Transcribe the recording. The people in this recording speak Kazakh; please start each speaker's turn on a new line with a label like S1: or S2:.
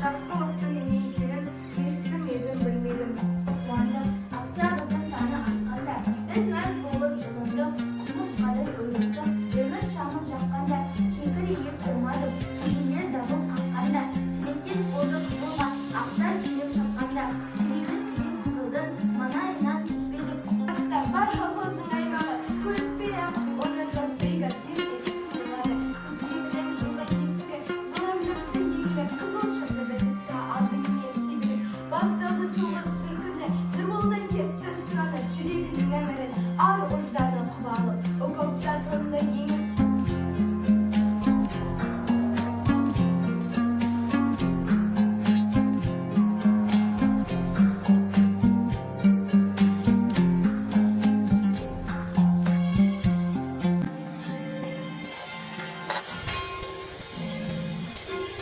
S1: Жақсылықтың не екенін естідім едім білмедім.
S2: Қуандық октябрьдің таңы атқанда, біз мәз болып жылындық, құмыс қарай ұйыстық, өмір шамын жаққанда, кекірейіп тұрмадым, кейіннен дабыл қаққанда, тілектен қолды құбылған, ақтар келіп шапқанда, жүрегін түген қызылдың маңайынан түспедік.
S1: Бар жалғыз